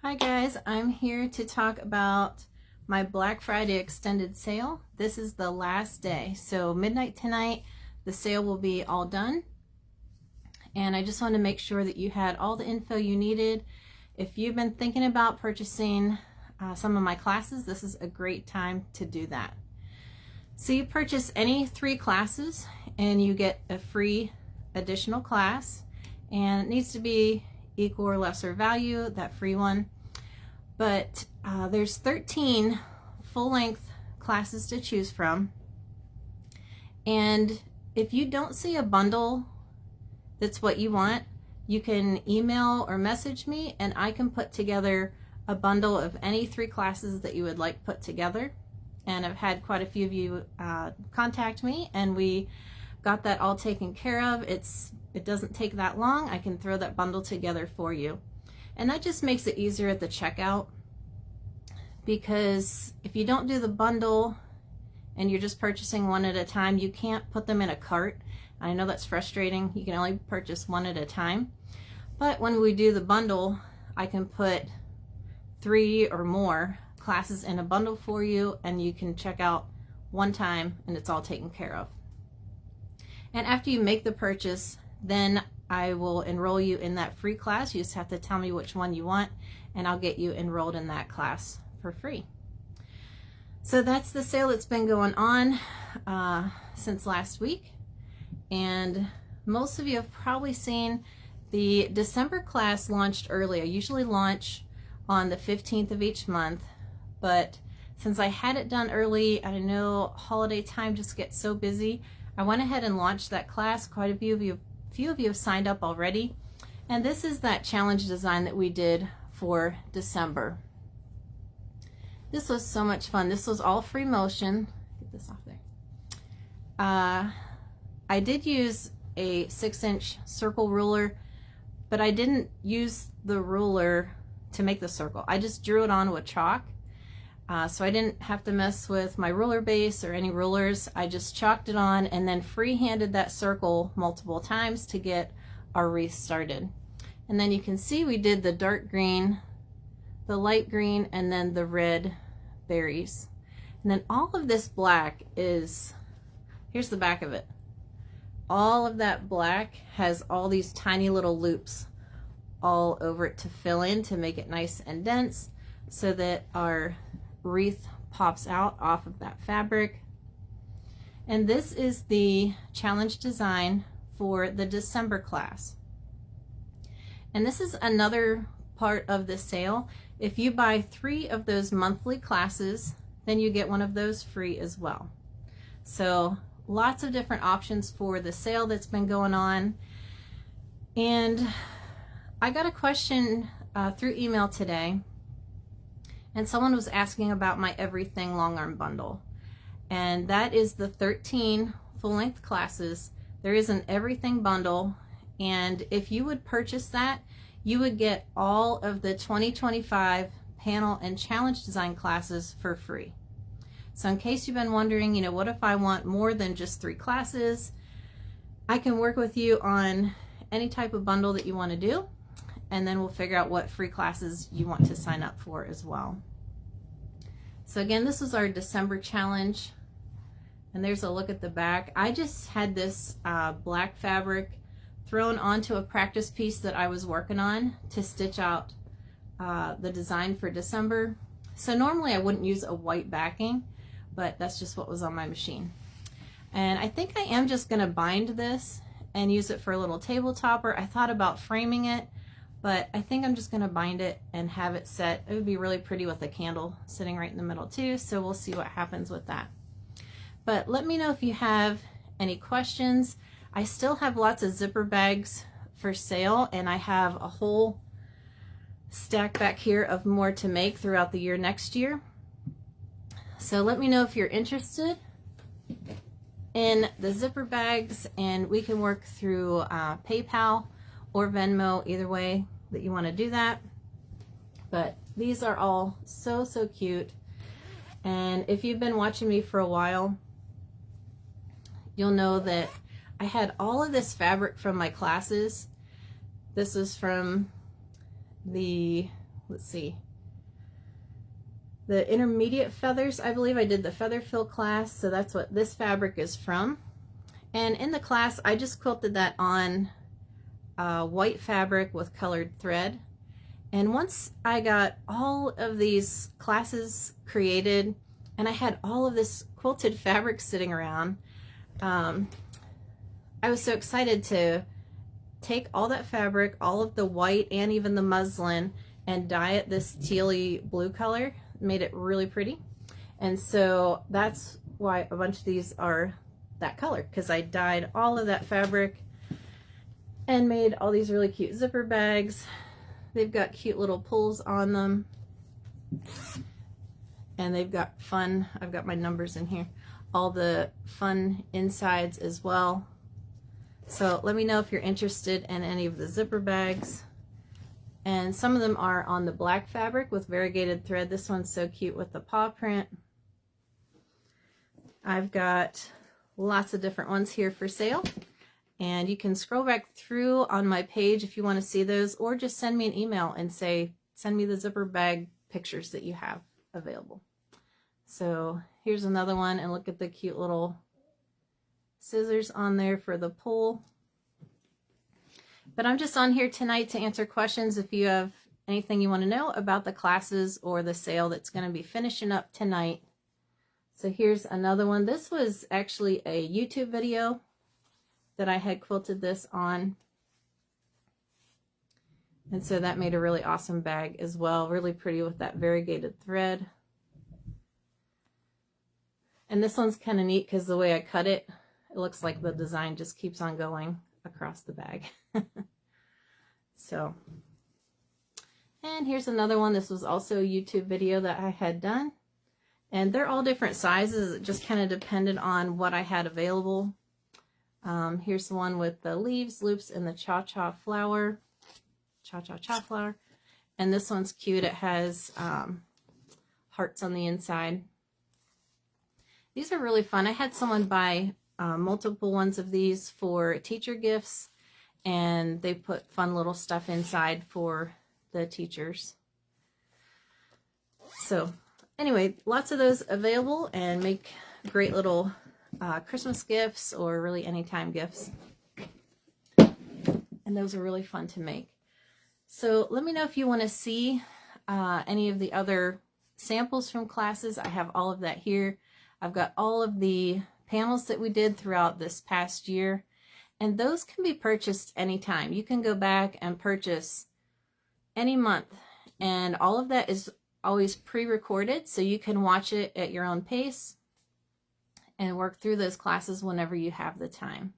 Hi guys, I'm here to talk about my Black Friday extended sale. This is the last day, so midnight tonight the sale will be all done, and I just wanted to make sure that you had all the info you needed. If you've been thinking about purchasing some of my classes, this is a great time to do that. So you purchase any 3 classes and you get a free additional class, and it needs to be equal or lesser value, that free one. But there's 13 full-length classes to choose from, and if you don't see a bundle that's what you want, you can email or message me and I can put together a bundle of any 3 classes that you would like put together. And I've had quite a few of you contact me, and we got that all taken care of. It doesn't take that long. I can throw that bundle together for you. And that just makes it easier at the checkout, because if you don't do the bundle and you're just purchasing one at a time, you can't put them in a cart. I know that's frustrating. You can only purchase one at a time. But when we do the bundle, I can put 3 or more classes in a bundle for you, and you can check out one time and it's all taken care of. And after you make the purchase, then I will enroll you in that free class. You just have to tell me which one you want, and I'll get you enrolled in that class for free. So that's the sale that's been going on since last week. And most of you have probably seen the December class launched early. I usually launch on the 15th of each month, but since I had it done early, I know holiday time just gets so busy, I went ahead and launched that class. Quite a few of you have signed up already, and this is that challenge design that we did for December. This was so much fun. This was all free motion. Get this off there. I did use a 6-inch circle ruler, but I didn't use the ruler to make the circle. I just drew it on with chalk. So I didn't have to mess with my ruler base or any rulers. I just chalked it on and then free-handed that circle multiple times to get our wreath started. And then you can see we did the dark green, the light green, and then the red berries. And then all of this black is, here's the back of it. All of that black has all these tiny little loops all over it to fill in, to make it nice and dense, so that our wreath pops out off of that fabric. And this is the challenge design for the December class. And this is another part of the sale. If you buy 3 of those monthly classes, then you get one of those free as well. So lots of different options for the sale that's been going on. And I got a question through email today, and someone was asking about my Everything Long Arm bundle. And that is the 13 full-length classes. There is an Everything bundle, and if you would purchase that, you would get all of the 2025 panel and challenge design classes for free. So in case you've been wondering, what if I want more than just 3 classes, I can work with you on any type of bundle that you want to do, and then we'll figure out what free classes you want to sign up for as well. So again, this was our December challenge, and there's a look at the back. I just had this black fabric thrown onto a practice piece that I was working on to stitch out the design for December. So normally I wouldn't use a white backing, but that's just what was on my machine. And I think I am just going to bind this and use it for a little table topper. I thought about framing it, but I think I'm just going to bind it and have it set. It would be really pretty with a candle sitting right in the middle too, so we'll see what happens with that. But let me know if you have any questions. I still have lots of zipper bags for sale, and I have a whole stack back here of more to make throughout the year next year. So let me know if you're interested in the zipper bags, and we can work through PayPal or Venmo, either way that you want to do that. But these are all so cute, and if you've been watching me for a while, you'll know that I had all of this fabric from my classes. This is from the let's see, the intermediate feathers. I believe I did the feather fill class, so that's what this fabric is from. And in the class, I just quilted that on white fabric with colored thread. And once I got all of these classes created and I had all of this quilted fabric sitting around, I was so excited to take all that fabric, all of the white and even the muslin, and dye it this tealy blue color. Made it really pretty. And so that's why a bunch of these are that color, because I dyed all of that fabric and made all these really cute zipper bags. They've got cute little pulls on them, and they've got fun, I've got my numbers in here, all the fun insides as well. So let me know if you're interested in any of the zipper bags. And some of them are on the black fabric with variegated thread. This one's so cute with the paw print. I've got lots of different ones here for sale, and you can scroll back through on my page if you want to see those, or just send me an email and say, send me the zipper bag pictures that you have available. So here's another one, and look at the cute little scissors on there for the pull. But I'm just on here tonight to answer questions if you have anything you want to know about the classes or the sale that's going to be finishing up tonight. So here's another one. This was actually a YouTube video that I had quilted this on. And so that made a really awesome bag as well. Really pretty with that variegated thread. And this one's kind of neat because the way I cut it, it looks like the design just keeps on going across the bag. So, and here's another one. This was also a YouTube video that I had done. And they're all different sizes. It just kind of depended on what I had available. Here's the one with the leaves, loops, and the cha-cha flower. Cha-cha-cha flower. And this one's cute. It has hearts on the inside. These are really fun. I had someone buy multiple ones of these for teacher gifts, and they put fun little stuff inside for the teachers. So anyway, lots of those available, and make great little Christmas gifts or really anytime gifts. And those are really fun to make. So let me know if you want to see any of the other samples from classes. I have all of that here. I've got all of the panels that we did throughout this past year, and those can be purchased anytime. You can go back and purchase any month, and all of that is always pre-recorded, so you can watch it at your own pace and work through those classes whenever you have the time.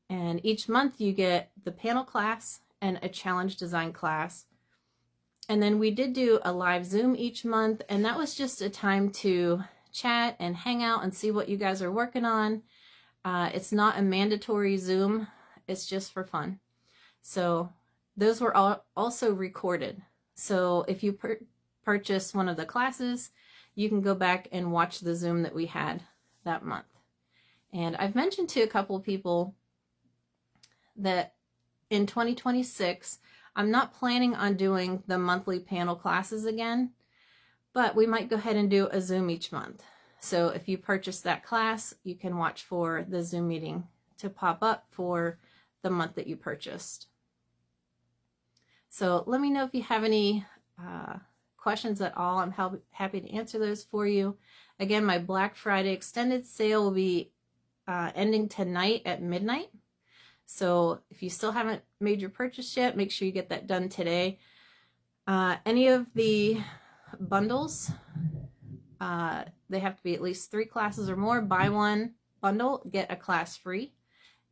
And each month you get the panel class and a challenge design class. And then we did do a live Zoom each month, and that was just a time to chat and hang out and see what you guys are working on. It's not a mandatory Zoom, it's just for fun. So those were all also recorded. So if you purchase one of the classes, you can go back and watch the Zoom that we had that month. And I've mentioned to a couple of people that in 2026, I'm not planning on doing the monthly panel classes again, but we might go ahead and do a Zoom each month. So if you purchase that class, you can watch for the Zoom meeting to pop up for the month that you purchased. So let me know if you have any questions at all. I'm happy to answer those for you. Again, my Black Friday extended sale will be ending tonight at midnight. So if you still haven't made your purchase yet, make sure you get that done today. Any of the bundles, they have to be at least 3 classes or more. Buy one bundle, get a class free.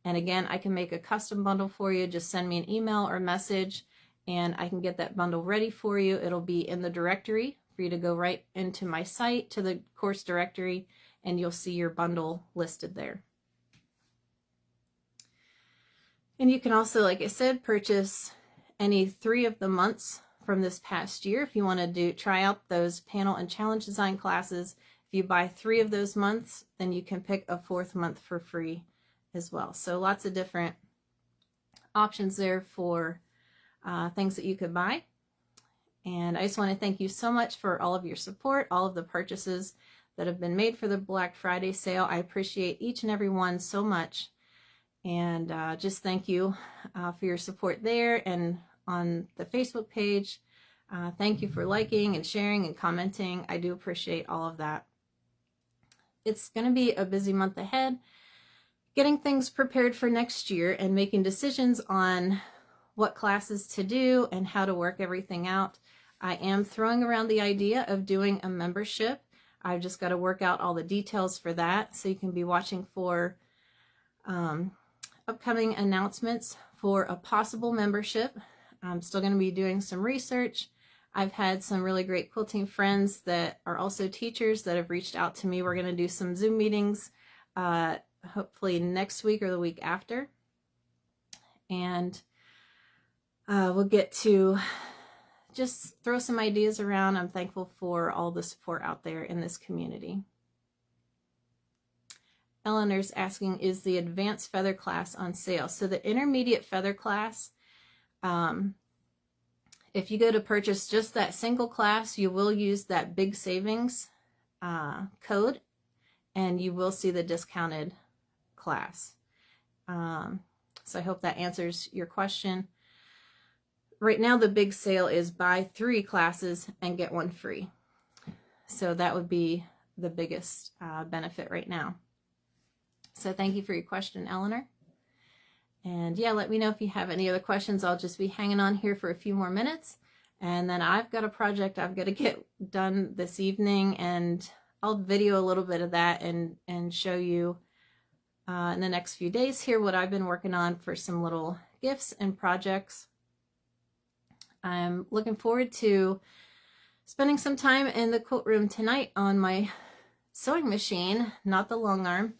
And again, I can make a custom bundle for you. Just send me an email or message and I can get that bundle ready for you. It'll be in the directory for you to go right into my site to the course directory, and you'll see your bundle listed there. And you can also, like I said, purchase any 3 of the months from this past year. If you want to try out those panel and challenge design classes, if you buy 3 of those months, then you can pick a 4th month for free as well. So lots of different options there for things that you could buy. And I just want to thank you so much for all of your support, all of the purchases that have been made for the Black Friday sale. I appreciate each and every one so much. And just thank you for your support there and on the Facebook page. Thank you for liking and sharing and commenting. I do appreciate all of that. It's going to be a busy month ahead, getting things prepared for next year and making decisions on what classes to do and how to work everything out. I am throwing around the idea of doing a membership. I've just got to work out all the details for that, so you can be watching for upcoming announcements for a possible membership. I'm still going to be doing some research. I've had some really great quilting friends that are also teachers that have reached out to me. We're going to do some Zoom meetings hopefully next week or the week after. And we'll get to just throw some ideas around. I'm thankful for all the support out there in this community. Eleanor's asking, is the advanced feather class on sale? So the intermediate feather class, if you go to purchase just that single class, you will use that big savings code, and you will see the discounted class. So I hope that answers your question. Right now, the big sale is buy 3 classes and get 1 free. So that would be the biggest benefit right now. So thank you for your question, Eleanor. And yeah, let me know if you have any other questions. I'll just be hanging on here for a few more minutes. And then I've got a project I've got to get done this evening, and I'll video a little bit of that and show you in the next few days here what I've been working on for some little gifts and projects. I'm looking forward to spending some time in the quilt room tonight on my sewing machine, not the long arm,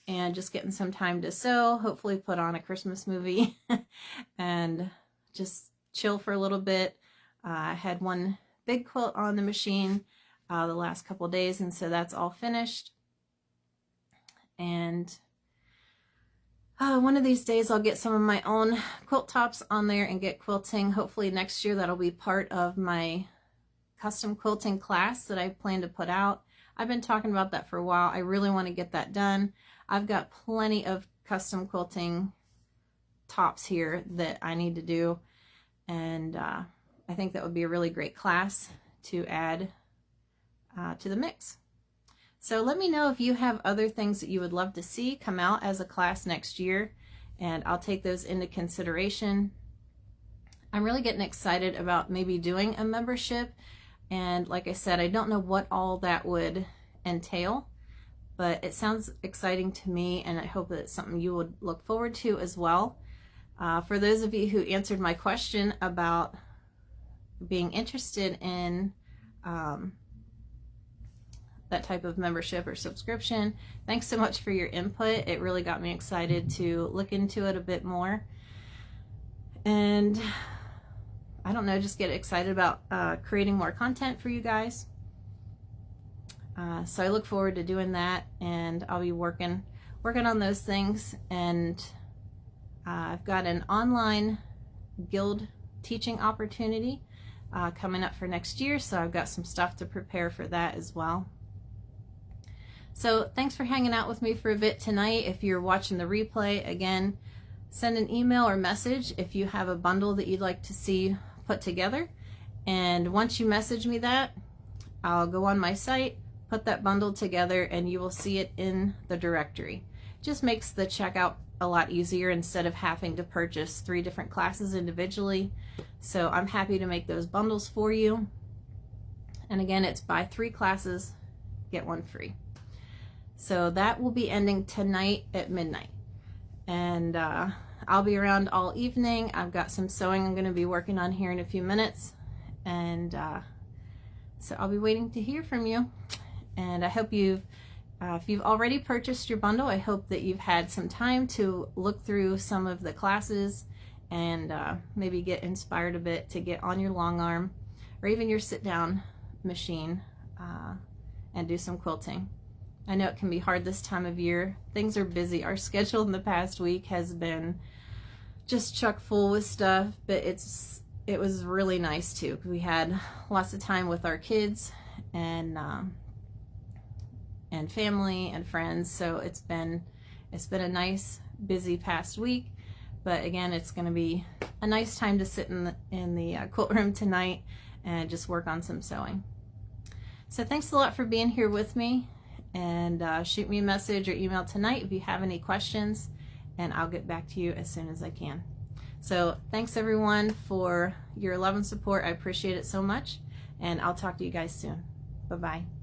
and just getting some time to sew, hopefully put on a Christmas movie and just chill for a little bit. I had one big quilt on the machine the last couple of days, and so that's all finished. And one of these days I'll get some of my own quilt tops on there and get quilting. Hopefully next year that'll be part of my custom quilting class that I plan to put out. I've been talking about that for a while. I really want to get that done. I've got plenty of custom quilting tops here that I need to do, and I think that would be a really great class to add to the mix. So let me know if you have other things that you would love to see come out as a class next year, and I'll take those into consideration. I'm really getting excited about maybe doing a membership, and like I said, I don't know what all that would entail, but it sounds exciting to me, and I hope that it's something you would look forward to as well. For those of you who answered my question about being interested in that type of membership or subscription, thanks so much for your input. It really got me excited to look into it a bit more. And I don't know, just get excited about creating more content for you guys. So I look forward to doing that, and I'll be working on those things. And I've got an online guild teaching opportunity coming up for next year, so I've got some stuff to prepare for that as well. So thanks for hanging out with me for a bit tonight. If you're watching the replay, again, send an email or message if you have a bundle that you'd like to see put together. And once you message me that, I'll go on my site, put that bundle together, and you will see it in the directory. Just makes the checkout a lot easier instead of having to purchase 3 different classes individually. So I'm happy to make those bundles for you. And again, it's buy 3 classes, get 1 free. So that will be ending tonight at midnight. And I'll be around all evening. I've got some sewing I'm going to be working on here in a few minutes. And so I'll be waiting to hear from you. And I hope if you've already purchased your bundle, I hope that you've had some time to look through some of the classes and maybe get inspired a bit to get on your long arm or even your sit-down machine and do some quilting. I know it can be hard this time of year. Things are busy. Our schedule in the past week has been just chock full with stuff, but it's it was really nice too. We had lots of time with our kids and family and friends. So it's been a nice, busy past week. But again, it's going to be a nice time to sit in the quilt room tonight and just work on some sewing. So thanks a lot for being here with me, and shoot me a message or email tonight if you have any questions, and I'll get back to you as soon as I can. So thanks everyone for your love and support. I appreciate it so much, and I'll talk to you guys soon. Bye-bye.